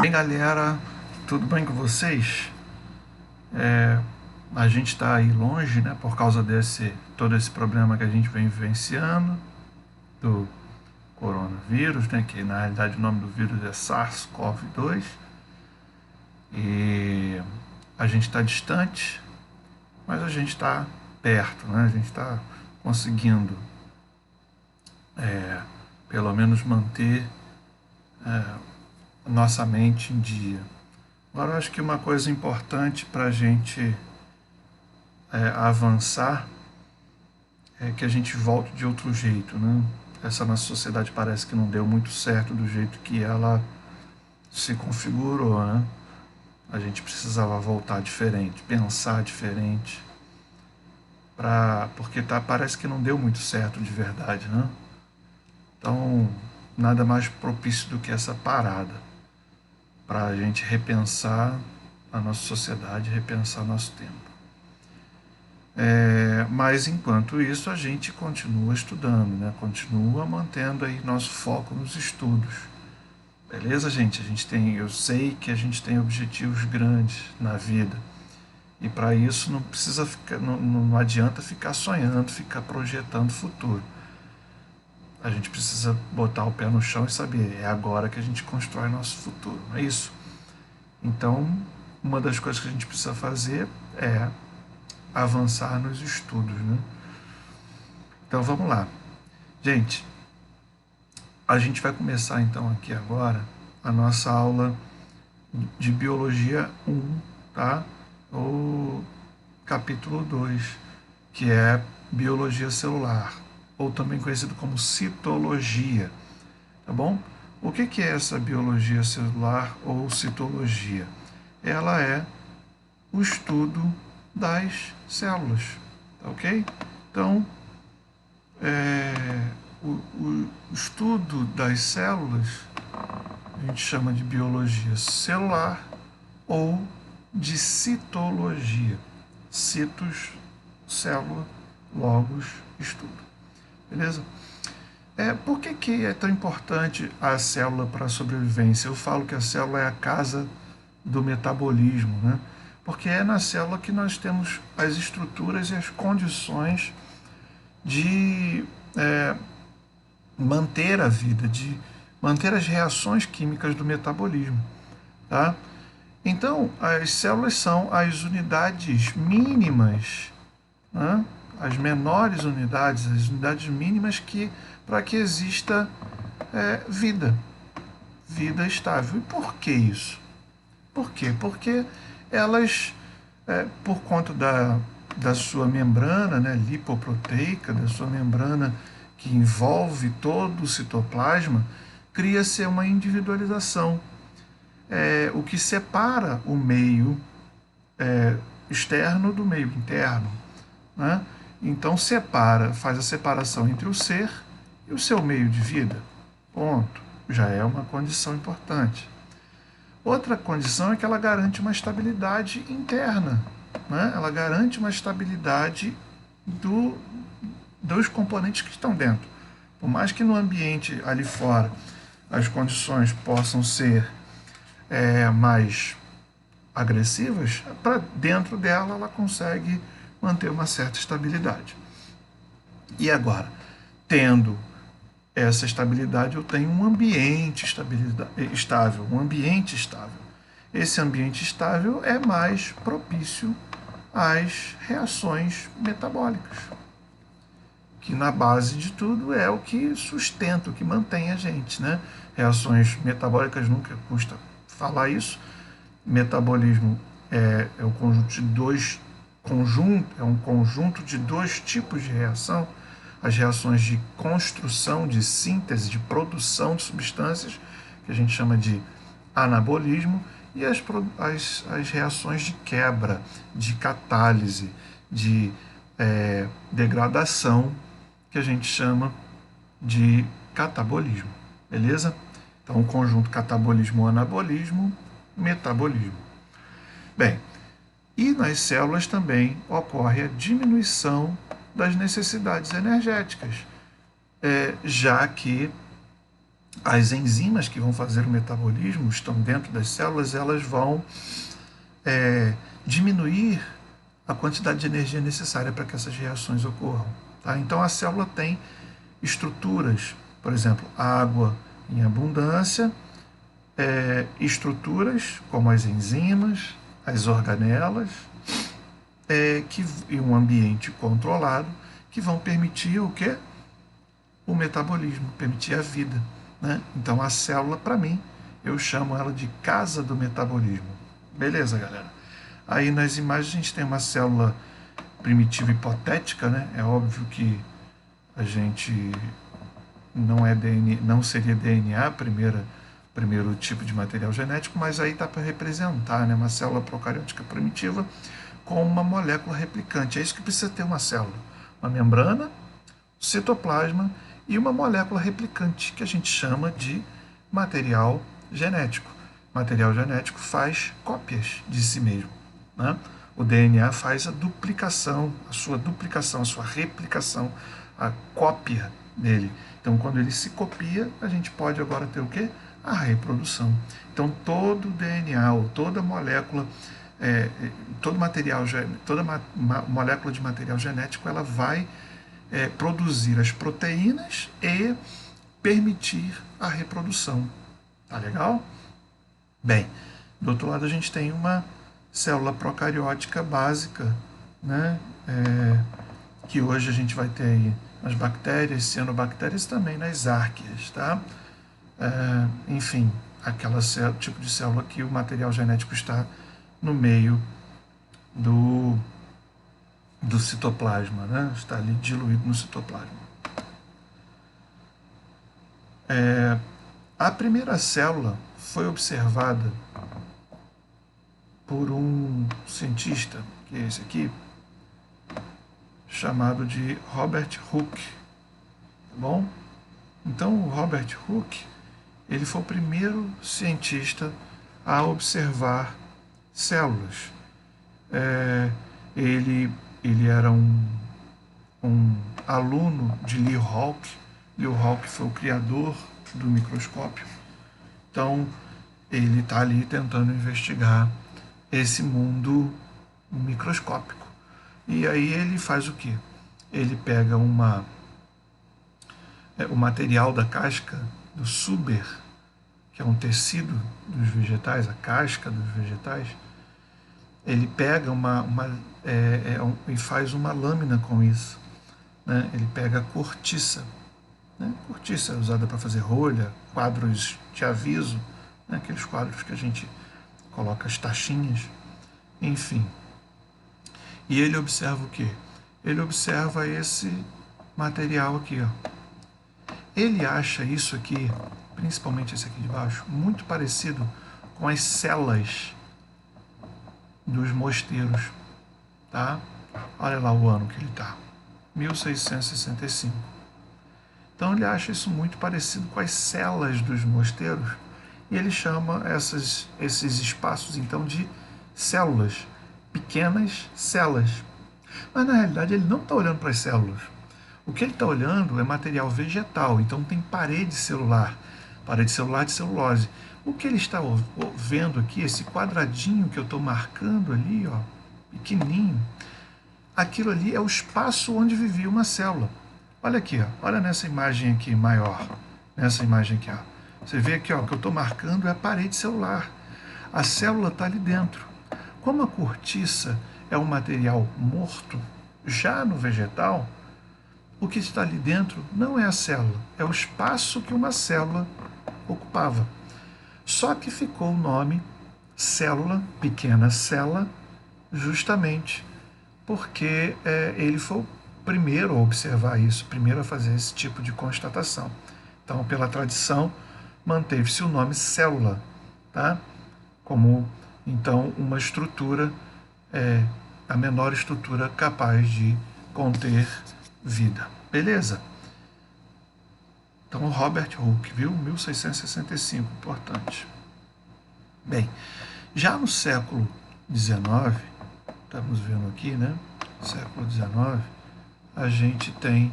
Bem, galera, tudo bem com vocês? A gente está aí longe, né, por causa todo esse problema que a gente vem vivenciando do coronavírus, né, que na realidade o nome do vírus é SARS-CoV-2, e a gente está distante, mas a gente está perto, né? A gente está conseguindo, pelo menos manter nossa mente em dia. Agora, eu acho que uma coisa importante para a gente avançar é que a gente volte de outro jeito, né? Essa nossa sociedade parece que não deu muito certo do jeito que ela se configurou, né? A gente precisava voltar diferente, pensar diferente, porque parece que não deu muito certo de verdade, né? Então, nada mais propício do que essa parada para a gente repensar a nossa sociedade, repensar nosso tempo. Mas enquanto isso a gente continua estudando, né? Continua mantendo aí nosso foco nos estudos. Beleza, gente? Eu sei que a gente tem objetivos grandes na vida. E para isso não precisa ficar, não adianta ficar sonhando, ficar projetando o futuro. A gente precisa botar o pé no chão e saber, é agora que a gente constrói nosso futuro, não é isso? Então, uma das coisas que a gente precisa fazer é avançar nos estudos, né? Então vamos lá. Gente, a gente vai começar então aqui agora a nossa aula de Biologia 1, tá? O capítulo 2, que é Biologia Celular, ou também conhecido como Citologia, tá bom? O que é essa biologia celular ou citologia? Ela é o estudo das células, tá ok? Então, o estudo das células a gente chama de biologia celular ou de citologia. Citos, célula, logos, estudo. Beleza? Por que é tão importante a célula para a sobrevivência? Eu falo que a célula é a casa do metabolismo, né? Porque é na célula que nós temos as estruturas e as condições de manter a vida, de manter as reações químicas do metabolismo, tá? Então, as células são as unidades mínimas, né? As menores unidades, as unidades mínimas para que exista vida estável. E por que isso? Por quê? Porque elas, por conta da sua membrana, né, lipoproteica, da sua membrana que envolve todo o citoplasma, cria-se uma individualização, o que separa o meio externo do meio interno, né? Então faz a separação entre o ser e o seu meio de vida. Ponto. Já é uma condição importante. Outra condição é que ela garante uma estabilidade interna, né? Ela garante uma estabilidade dos componentes que estão dentro. Por mais que no ambiente ali fora as condições possam ser mais agressivas, para dentro dela ela consegue manter uma certa estabilidade. E agora, tendo essa estabilidade, eu tenho um ambiente estável, um ambiente estável. Esse ambiente estável é mais propício às reações metabólicas, que na base de tudo é o que sustenta, o que mantém a gente, né? Reações metabólicas, nunca custa falar isso. Metabolismo é um conjunto de dois tipos de reação: as reações de construção, de síntese, de produção de substâncias, que a gente chama de anabolismo, e as reações de quebra, de catálise, de degradação, que a gente chama de catabolismo. Beleza? Então, o conjunto catabolismo, anabolismo, metabolismo. Bem, e nas células também ocorre a diminuição das necessidades energéticas, já que as enzimas que vão fazer o metabolismo estão dentro das células, elas vão diminuir a quantidade de energia necessária para que essas reações ocorram. Tá? Então a célula tem estruturas, por exemplo, água em abundância, estruturas como as enzimas, as organelas, e um ambiente controlado que vão permitir o quê? O metabolismo, permitir a vida. Né? Então a célula, para mim, eu chamo ela de casa do metabolismo. Beleza, galera? Aí nas imagens a gente tem uma célula primitiva hipotética, né? É óbvio que a gente não é DNA, não seria DNA, primeiro tipo de material genético, mas aí está para representar, né? Uma célula procariótica primitiva com uma molécula replicante. É isso que precisa ter uma célula. Uma membrana, citoplasma e uma molécula replicante, que a gente chama de material genético. Material genético faz cópias de si mesmo. Né? O DNA faz a duplicação, a sua replicação, a cópia dele. Então, quando ele se copia, a gente pode agora ter o quê? A reprodução. Então, todo DNA, ou toda molécula, toda molécula de material genético, ela vai produzir as proteínas e permitir a reprodução. Tá legal? Bem, do outro lado a gente tem uma célula procariótica básica, né? Que hoje a gente vai ter aí nas bactérias, cianobactérias, também nas árqueas, tá? Enfim, aquela tipo de célula que o material genético está no meio do citoplasma, né? Está ali diluído no citoplasma. A primeira célula foi observada por um cientista, que é esse aqui, chamado de Robert Hooke, tá bom? Então, o Robert Hooke, ele foi o primeiro cientista a observar células. Ele era um aluno de Leo Hawke. Leo Hawke foi o criador do microscópio. Então, ele está ali tentando investigar esse mundo microscópico. E aí ele faz o quê? Ele pega o material da casca do suber, que é um tecido dos vegetais, a casca dos vegetais. Ele pega e faz uma lâmina com isso. Né? Ele pega a cortiça. Né? Cortiça é usada para fazer rolha, quadros de aviso, né? Aqueles quadros que a gente coloca as taxinhas, enfim. E ele observa o quê? Ele observa esse material aqui, ó. Ele acha isso aqui, principalmente esse aqui de baixo, muito parecido com as celas dos mosteiros, tá? Olha lá o ano que ele está, 1665. Então ele acha isso muito parecido com as celas dos mosteiros e ele chama esses espaços então de células, pequenas celas. Mas na realidade ele não está olhando para as células. O que ele está olhando é material vegetal, então tem parede celular de celulose. O que ele está vendo aqui, esse quadradinho que eu estou marcando ali, ó, pequenininho, aquilo ali é o espaço onde vivia uma célula. Olha aqui, ó, olha nessa imagem aqui maior, nessa imagem aqui, ó. Você vê aqui, ó, o que eu estou marcando é a parede celular. A célula está ali dentro. Como a cortiça é um material morto, já no vegetal, o que está ali dentro não é a célula, é o espaço que uma célula ocupava. Só que ficou o nome célula, pequena célula, justamente porque ele foi o primeiro a observar isso, primeiro a fazer esse tipo de constatação. Então, pela tradição, manteve-se o nome célula, tá? Como, então, uma estrutura, a menor estrutura capaz de conter vida. Beleza? Então, Robert Hooke, viu? 1665, importante. Bem, já no século XIX, estamos vendo aqui, né? Século XIX, a gente tem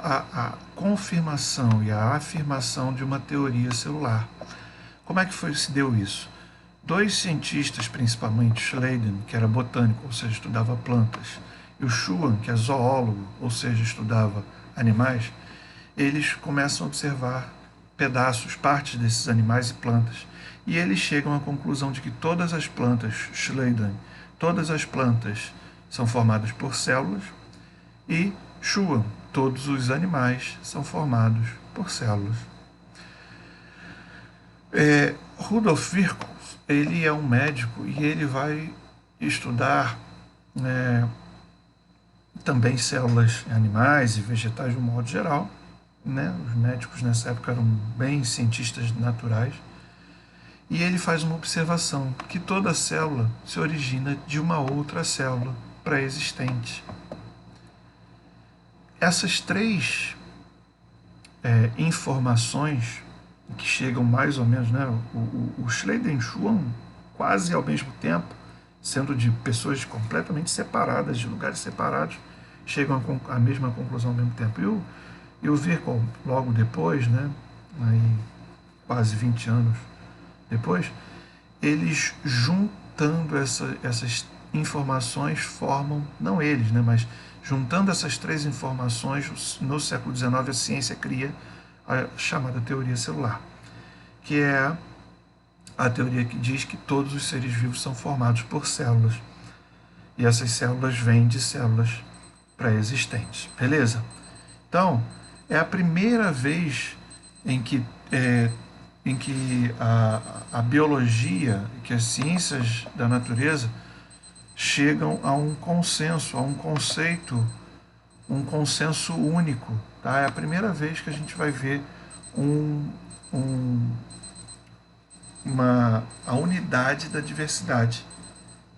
a confirmação e a afirmação de uma teoria celular. Como é que se deu isso? Dois cientistas, principalmente Schleiden, que era botânico, ou seja, estudava plantas, e o Schuon, que é zoólogo, ou seja, estudava animais, eles começam a observar pedaços, partes desses animais e plantas, e eles chegam à conclusão de que todas as plantas, Schleiden, todas as plantas são formadas por células, e Schuon, todos os animais são formados por células. Rudolf Virchow, ele é um médico e ele vai estudar também células em animais e vegetais de um modo geral. Os médicos nessa época eram bem cientistas naturais. E ele faz uma observação, que toda célula se origina de uma outra célula pré-existente. Essas três informações que chegam mais ou menos, o Schleiden e o Schuon, quase ao mesmo tempo, sendo de pessoas completamente separadas, de lugares separados, chegam à mesma conclusão ao mesmo tempo. E o Virchow, logo depois, aí, quase 20 anos depois, eles juntando essas informações formam, não eles, mas juntando essas três informações, no século XIX a ciência cria a chamada teoria celular, que é a teoria que diz que todos os seres vivos são formados por células, e essas células vêm de células pré-existentes, beleza? Então, é a primeira vez em que a biologia, que as ciências da natureza chegam a um consenso, a um consenso único. Tá? É a primeira vez que a gente vai ver a unidade da diversidade,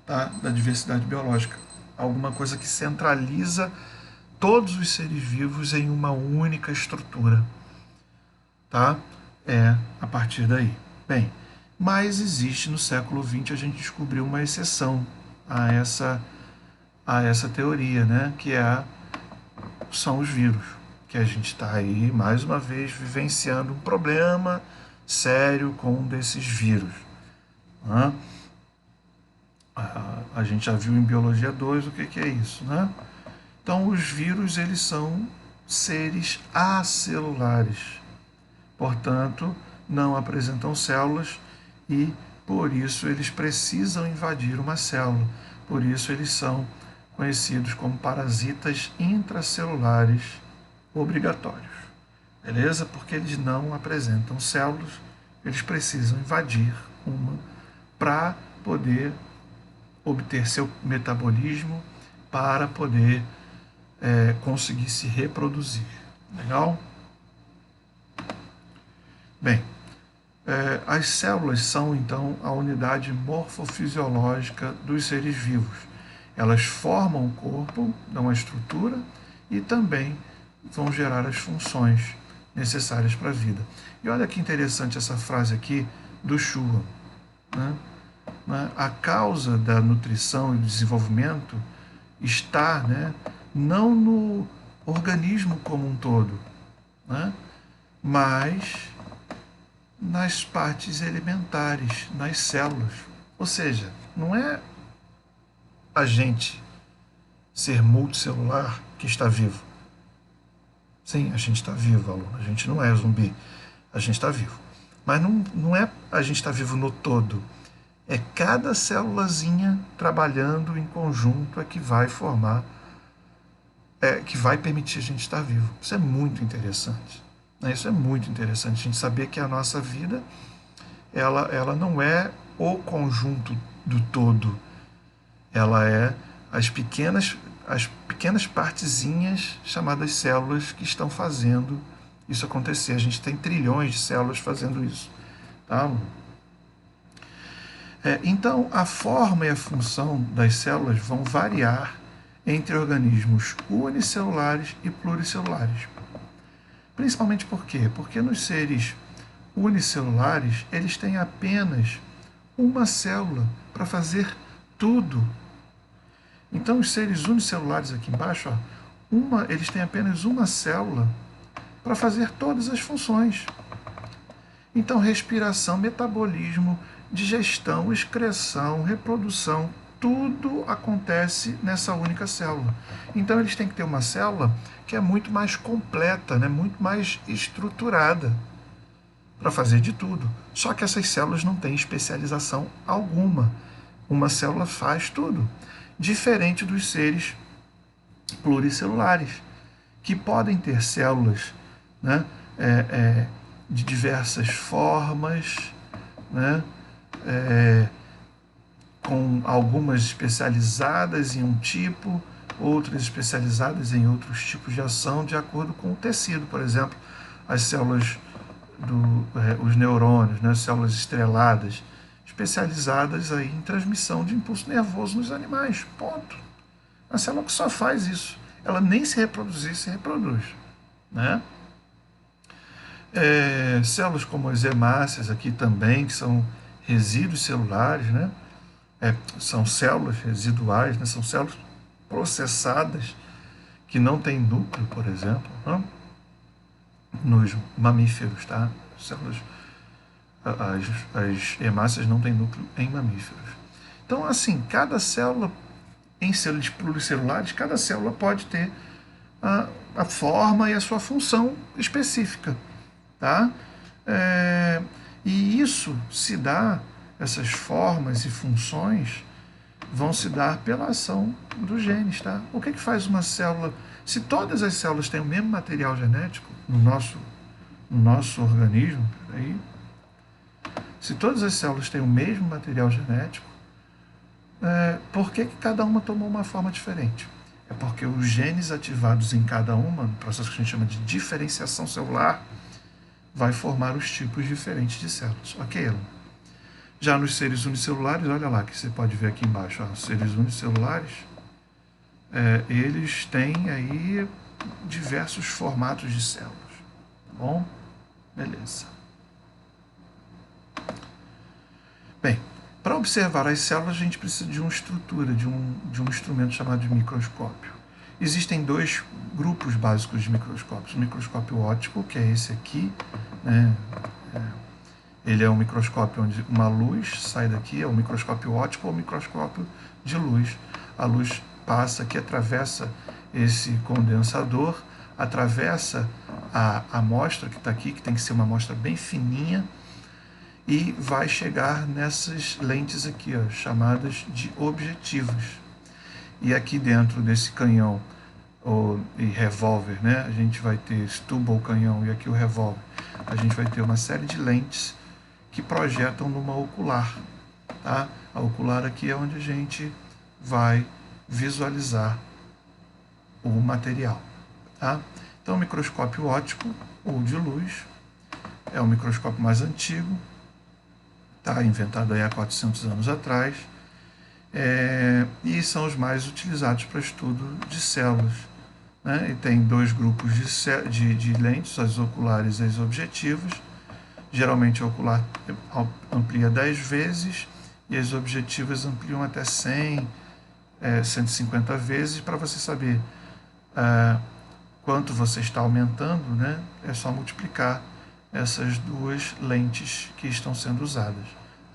tá? Da diversidade biológica. Alguma coisa que centraliza todos os seres vivos em uma única estrutura. Tá? A partir daí. Bem, mas existe no século XX, a gente descobriu uma exceção a essa teoria, que são os vírus, que a gente está aí, mais uma vez, vivenciando um problema sério com um desses vírus. A gente já viu em Biologia 2 o que é isso. Então, os vírus, eles são seres acelulares, portanto, não apresentam células e, por isso, eles precisam invadir uma célula. Por isso, eles são conhecidos como parasitas intracelulares obrigatórios. Beleza? Porque eles não apresentam células, eles precisam invadir uma para poder obter seu metabolismo, para poder conseguir se reproduzir. Legal? Bem, as células são, então, a unidade morfofisiológica dos seres vivos. Elas formam o corpo, dão a estrutura e também vão gerar as funções necessárias para a vida. E olha que interessante essa frase aqui do Schuon. A causa da nutrição e do desenvolvimento está não no organismo como um todo, mas nas partes elementares, nas células. Ou seja, não é a gente ser multicelular que está vivo. Sim, a gente está vivo, aluno. A gente não é zumbi. A gente está vivo. Mas não é a gente está vivo no todo. É cada célulazinha trabalhando em conjunto que vai formar, que vai permitir a gente estar vivo. Isso é muito interessante. Isso é muito interessante, a gente saber que a nossa vida, ela não é o conjunto do todo. Ela é as pequenas partezinhas chamadas células que estão fazendo isso acontecer. A gente tem trilhões de células fazendo isso. Tá? Então, a forma e a função das células vão variar entre organismos unicelulares e pluricelulares. Principalmente por quê? Porque nos seres unicelulares, eles têm apenas uma célula para fazer tudo. Então, os seres unicelulares aqui embaixo, eles têm apenas uma célula para fazer todas as funções. Então, respiração, metabolismo, digestão, excreção, reprodução, tudo acontece nessa única célula. Então, eles têm que ter uma célula que é muito mais completa, né? Muito mais estruturada para fazer de tudo. Só que essas células não têm especialização alguma. Uma célula faz tudo, diferente dos seres pluricelulares, que podem ter células, né, de diversas formas, né, com algumas especializadas em um tipo, outras especializadas em outros tipos de ação, de acordo com o tecido. Por exemplo, as células, os neurônios, né, células estreladas, especializadas aí em transmissão de impulso nervoso nos animais. Ponto. A célula que só faz isso. Ela nem se reproduzir, se reproduz. Né? Células como as hemácias aqui também, que são resíduos celulares, né? São células residuais, né? São células processadas que não têm núcleo, por exemplo, né? Nos mamíferos, tá? Células, as hemácias não têm núcleo em mamíferos. Então, assim, cada célula, em células pluricelulares, cada célula pode ter a forma e a sua função específica. Tá? E isso se dá, essas formas e funções vão se dar pela ação dos genes. Tá? O que faz uma célula? Se todas as células têm o mesmo material genético no nosso organismo, peraí, se todas as células têm o mesmo material genético, por que cada uma tomou uma forma diferente? É porque os genes ativados em cada uma, no processo que a gente chama de diferenciação celular, vai formar os tipos diferentes de células. Ok, Elon? Já nos seres unicelulares, olha lá, que você pode ver aqui embaixo, ó, os seres unicelulares, eles têm aí diversos formatos de células. Tá bom? Beleza. Bem, para observar as células, a gente precisa de uma estrutura, de um instrumento chamado de microscópio. Existem dois grupos básicos de microscópios. O microscópio óptico, que é esse aqui, né? Ele é um microscópio onde uma luz sai daqui, é um microscópio óptico ou um microscópio de luz. A luz passa aqui, atravessa esse condensador, atravessa a amostra que está aqui, que tem que ser uma amostra bem fininha, e vai chegar nessas lentes aqui, ó, chamadas de objetivos. E aqui dentro desse canhão e revólver, né, a gente vai ter esse tubo ou canhão, e aqui o revólver, a gente vai ter uma série de lentes que projetam numa ocular. Tá? A ocular aqui é onde a gente vai visualizar o material. Tá? Então, o microscópio óptico ou de luz é o microscópio mais antigo, tá? Inventado aí há 400 anos atrás, e são os mais utilizados para estudo de células. Né? E tem dois grupos de lentes, as oculares e as objetivas. Geralmente a ocular amplia 10 vezes e as objetivas ampliam até 100, 150 vezes. Para você saber quanto você está aumentando, né? É só multiplicar essas duas lentes que estão sendo usadas,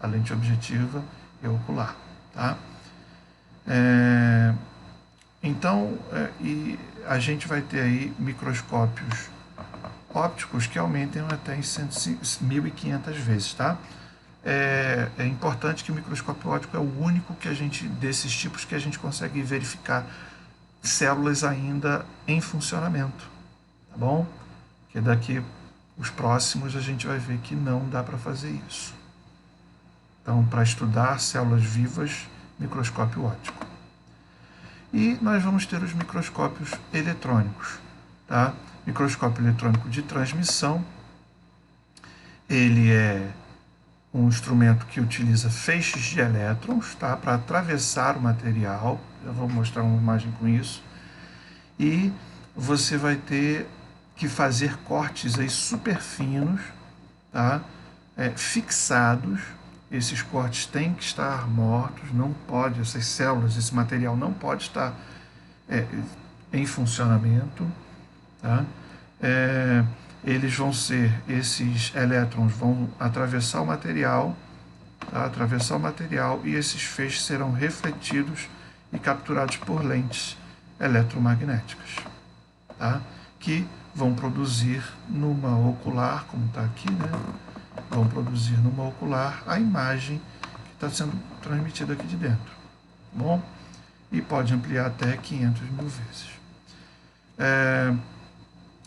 a lente objetiva e a ocular. Tá? Então, e a gente vai ter aí microscópios ópticos que aumentem até em 1.500 vezes. Tá? É importante que o microscópio óptico é o único desses tipos que a gente consegue verificar células ainda em funcionamento. Tá bom? Porque daqui os próximos a gente vai ver que não dá para fazer isso. Então, para estudar células vivas, microscópio óptico. E nós vamos ter os microscópios eletrônicos. Tá? Microscópio eletrônico de transmissão, ele é um instrumento que utiliza feixes de elétrons, tá? Para atravessar o material. Eu vou mostrar uma imagem com isso. E você vai ter que fazer cortes aí super finos, tá? Fixados. Esses cortes têm que estar mortos, não pode, essas células, esse material não pode estar em funcionamento, tá? Esses elétrons vão atravessar o material, tá? Atravessar o material, e esses feixes serão refletidos e capturados por lentes eletromagnéticas, tá? Que vão produzir numa ocular, como está aqui, né? Vão produzir numa ocular a imagem que está sendo transmitida aqui de dentro, bom? E pode ampliar até 500 mil vezes.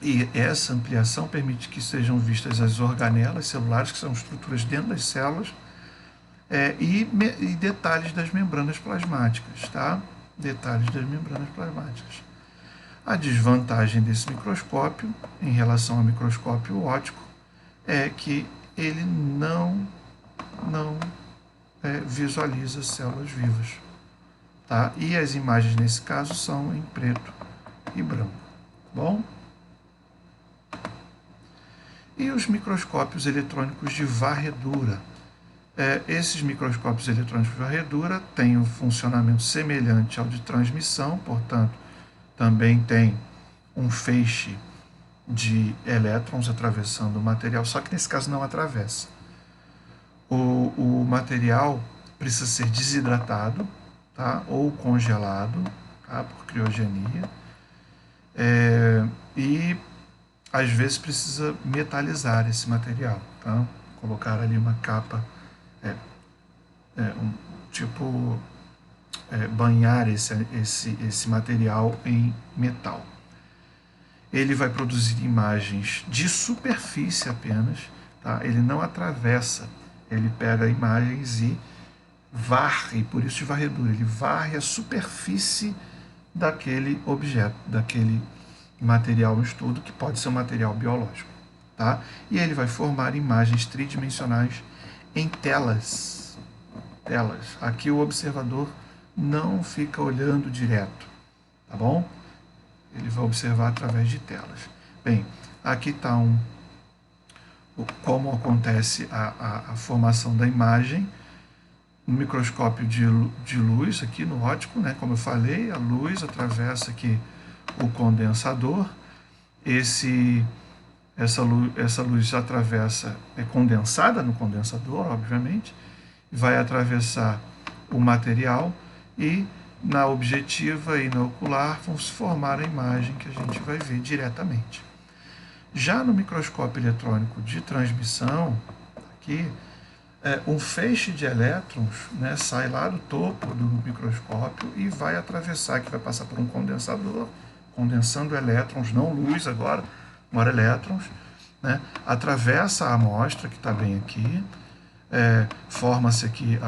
E essa ampliação permite que sejam vistas as organelas celulares, que são estruturas dentro das células, e detalhes das membranas plasmáticas, tá? Detalhes das membranas plasmáticas. A desvantagem desse microscópio, em relação ao microscópio óptico, é que ele não visualiza células vivas, tá? E as imagens, nesse caso, são em preto e branco, bom? E os microscópios eletrônicos de varredura. Esses microscópios eletrônicos de varredura têm um funcionamento semelhante ao de transmissão, portanto, também tem um feixe de elétrons atravessando o material, só que nesse caso não atravessa. O material precisa ser desidratado, tá? Ou congelado, tá? Por criogenia, e às vezes precisa metalizar esse material, tá? Colocar ali uma capa, banhar esse material em metal. Ele vai produzir imagens de superfície apenas, tá? Ele não atravessa, ele pega imagens e varre, por isso de varredura, ele varre a superfície daquele objeto, daquele material em estudo, que pode ser um material biológico, tá? E ele vai formar imagens tridimensionais em telas. Aqui o observador não fica olhando direto, tá bom? Ele vai observar através de telas. Bem, aqui está como acontece a formação da imagem no microscópio de luz, aqui no óptico, né? Como eu falei, a luz atravessa aqui o condensador. Essa luz atravessa, é condensada no condensador, obviamente, vai atravessar o material e na objetiva e na ocular vão se formar a imagem que a gente vai ver diretamente. Já no microscópio eletrônico de transmissão, aqui, um feixe de elétrons, né, sai lá do topo do microscópio e vai atravessar, que vai passar por um condensador, condensando elétrons, não luz agora elétrons, né, atravessa a amostra, que está bem aqui, forma-se aqui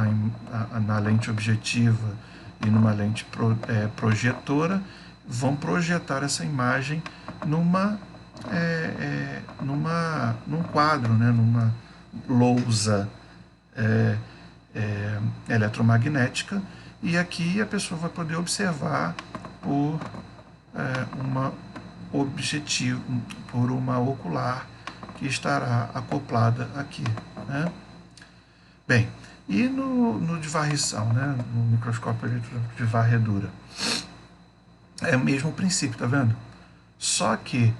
na lente objetiva e numa lente projetora, vão projetar essa imagem num quadro, né, numa lousa eletromagnética, e aqui a pessoa vai poder observar por uma ocular que estará acoplada aqui, né? Bem, e no de varrição, né, no microscópio eletrônico de varredura, é o mesmo princípio, tá vendo? Só que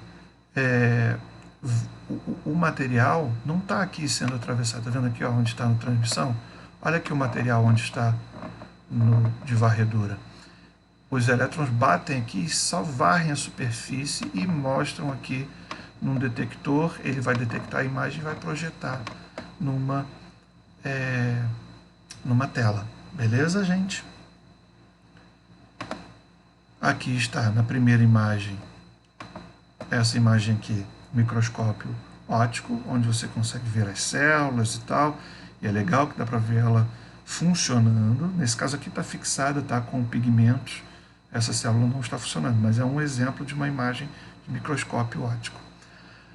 o material não está aqui sendo atravessado, tá vendo aqui, ó, onde está na transmissão? Olha aqui o material onde está no de varredura. Os elétrons batem aqui e só varrem a superfície e mostram aqui num detector, ele vai detectar a imagem e vai projetar numa tela. Beleza, gente? Aqui está, na primeira imagem, essa imagem aqui, microscópio óptico, onde você consegue ver as células e tal, e é legal que dá para ver ela funcionando. Nesse caso aqui está fixada, tá, com pigmentos, essa célula não está funcionando, mas é um exemplo de uma imagem de microscópio óptico.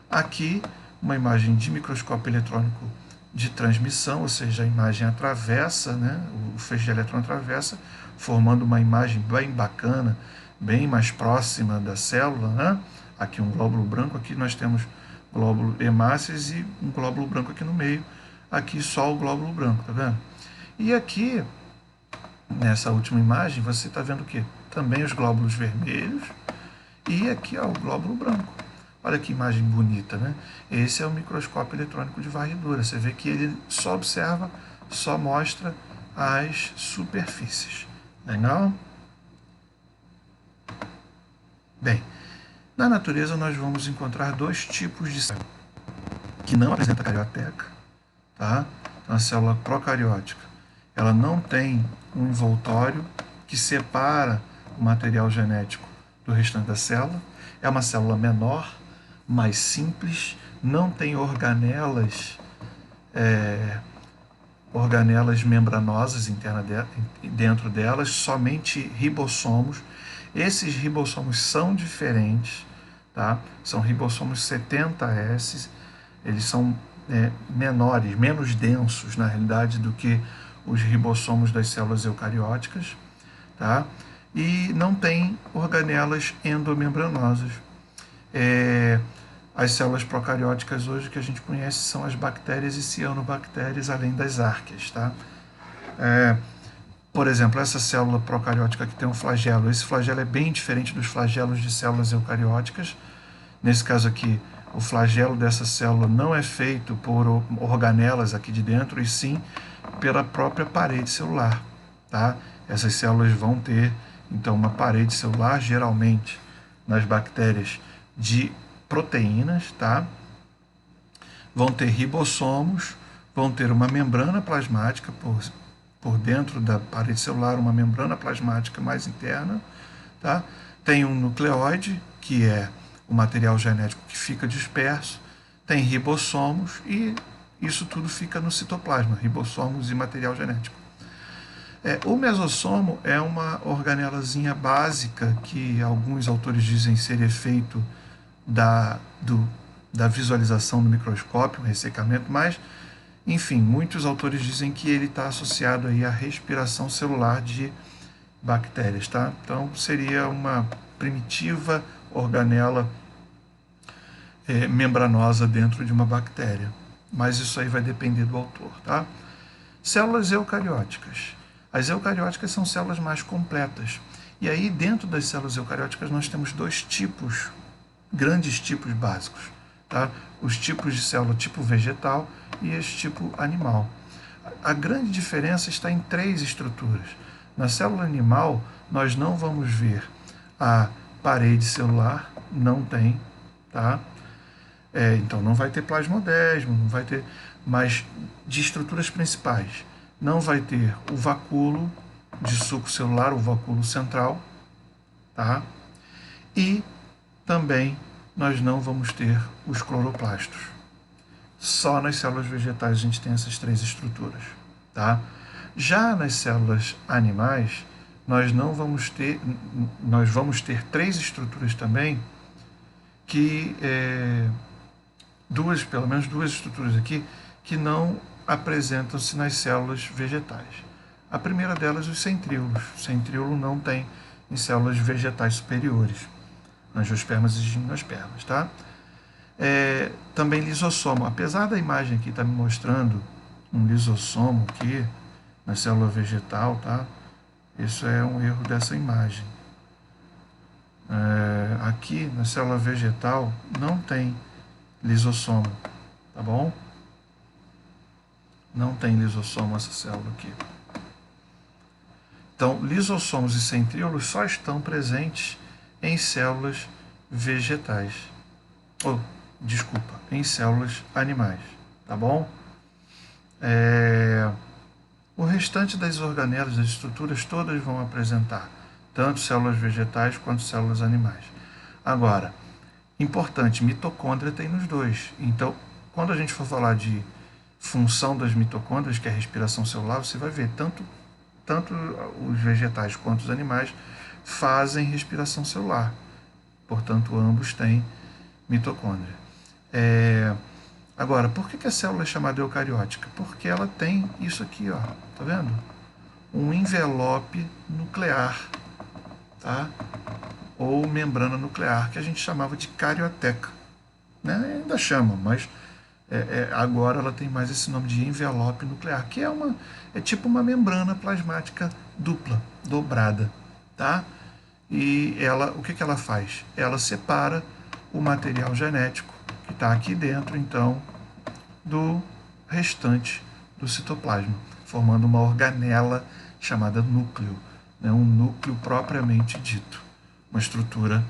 Aqui, uma imagem de microscópio eletrônico de transmissão, ou seja, a imagem atravessa, né, o feixe de elétron atravessa, formando uma imagem bem bacana, bem mais próxima da célula, né? Aqui um glóbulo branco, aqui nós temos glóbulo hemácias e um glóbulo branco aqui no meio, aqui só o glóbulo branco, tá vendo? E aqui, nessa última imagem, você está vendo o quê? Também os glóbulos vermelhos, E aqui, ó, o glóbulo branco. Olha que imagem bonita, né? Esse é o microscópio eletrônico de varredura. Você vê que ele só observa, só mostra as superfícies. Legal? Bem, na natureza nós vamos encontrar dois tipos de célula que não apresenta carioteca, tá? Então, a célula procariótica, ela não tem um envoltório que separa o material genético do restante da célula. É uma célula menor, mais simples, não tem organelas membranosas dentro delas, somente ribossomos. Esses ribossomos são diferentes, tá? São ribossomos 70S, eles são menores, menos densos, na realidade, do que os ribossomos das células eucarióticas, tá? E não tem organelas endomembranosas. As células procarióticas hoje que a gente conhece são as bactérias e cianobactérias, além das árqueas, tá? Por exemplo, essa célula procariótica que tem um flagelo, esse flagelo é bem diferente dos flagelos de células eucarióticas. Nesse caso aqui, o flagelo dessa célula não é feito por organelas aqui de dentro, e sim pela própria parede celular, tá? Essas células vão ter, então, uma parede celular, geralmente, nas bactérias, de proteínas, tá? Vão ter ribossomos, vão ter uma membrana plasmática por dentro da parede celular, uma membrana plasmática mais interna, tá? Tem um nucleóide, que é o material genético que fica disperso, tem ribossomos, e isso tudo fica no citoplasma, ribossomos e material genético. O mesossomo é uma organelazinha básica que alguns autores dizem ser efeito da visualização no microscópio, um ressecamento, mas, enfim, muitos autores dizem que ele está associado aí à respiração celular de bactérias, tá? Então, seria uma primitiva organela membranosa dentro de uma bactéria. Mas isso aí vai depender do autor, tá? Células eucarióticas. As eucarióticas são células mais completas. E aí, dentro das células eucarióticas, nós temos dois tipos, grandes tipos básicos, tá? Os tipos de célula tipo vegetal e esse tipo animal. A grande diferença está em três estruturas. Na célula animal, nós não vamos ver a parede celular, não tem, tá? Então não vai ter plasmodesmo, não vai ter, mas de estruturas principais, não vai ter o vacúolo de suco celular, o vacúolo central, tá? E também nós não vamos ter os cloroplastos. Só nas células vegetais a gente tem essas três estruturas, tá? Já nas células animais, nós vamos ter três estruturas também, que pelo menos duas estruturas aqui, que não apresentam-se nas células vegetais. A primeira delas, os centríolos. O centríolo não tem em células vegetais superiores, angiospermas e gimnospermas, tá? Também lisossomo. Apesar da imagem aqui estar me mostrando um lisossomo aqui na célula vegetal, tá? Isso é um erro dessa imagem. Aqui na célula vegetal não tem lisossomo, tá bom? Não tem lisossomo essa célula aqui. Então, lisossomos e centríolos só estão presentes em células vegetais. Em células animais, tá bom? O restante das organelas, das estruturas, todas vão apresentar tanto células vegetais quanto células animais. Agora, importante, mitocôndria tem nos dois. Então, quando a gente for falar de função das mitocôndrias, que é a respiração celular, você vai ver tanto os vegetais quanto os animais fazem respiração celular. Portanto, ambos têm mitocôndria. Agora, por que a célula é chamada eucariótica? Porque ela tem isso aqui, ó, tá vendo? Um envelope nuclear, tá? Ou membrana nuclear, que a gente chamava de carioteca, né? Ainda chama, mas agora ela tem mais esse nome de envelope nuclear, que é tipo uma membrana plasmática dupla, dobrada, tá? e o que ela faz? Ela separa o material genético que está aqui dentro, então, do restante do citoplasma, formando uma organela chamada núcleo, né? Um núcleo propriamente dito, uma estrutura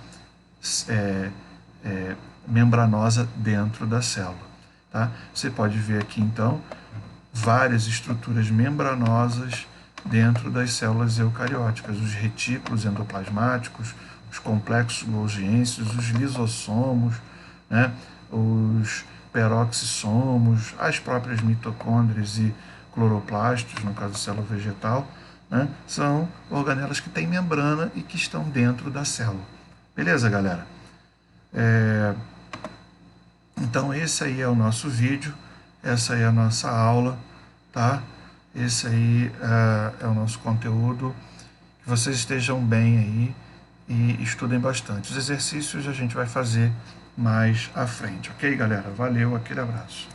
membranosa dentro da célula. Tá? Você pode ver aqui, então, várias estruturas membranosas dentro das células eucarióticas, os retículos endoplasmáticos, os complexos golgienses, os lisossomos, né, os peroxissomos, as próprias mitocôndrias e cloroplastos, no caso da célula vegetal, né, são organelas que têm membrana e que estão dentro da célula. Beleza, galera? Então esse aí é o nosso vídeo, essa aí é a nossa aula, tá? Esse aí é o nosso conteúdo. Que vocês estejam bem aí e estudem bastante. Os exercícios a gente vai fazer mais à frente, ok, galera? Valeu, aquele abraço.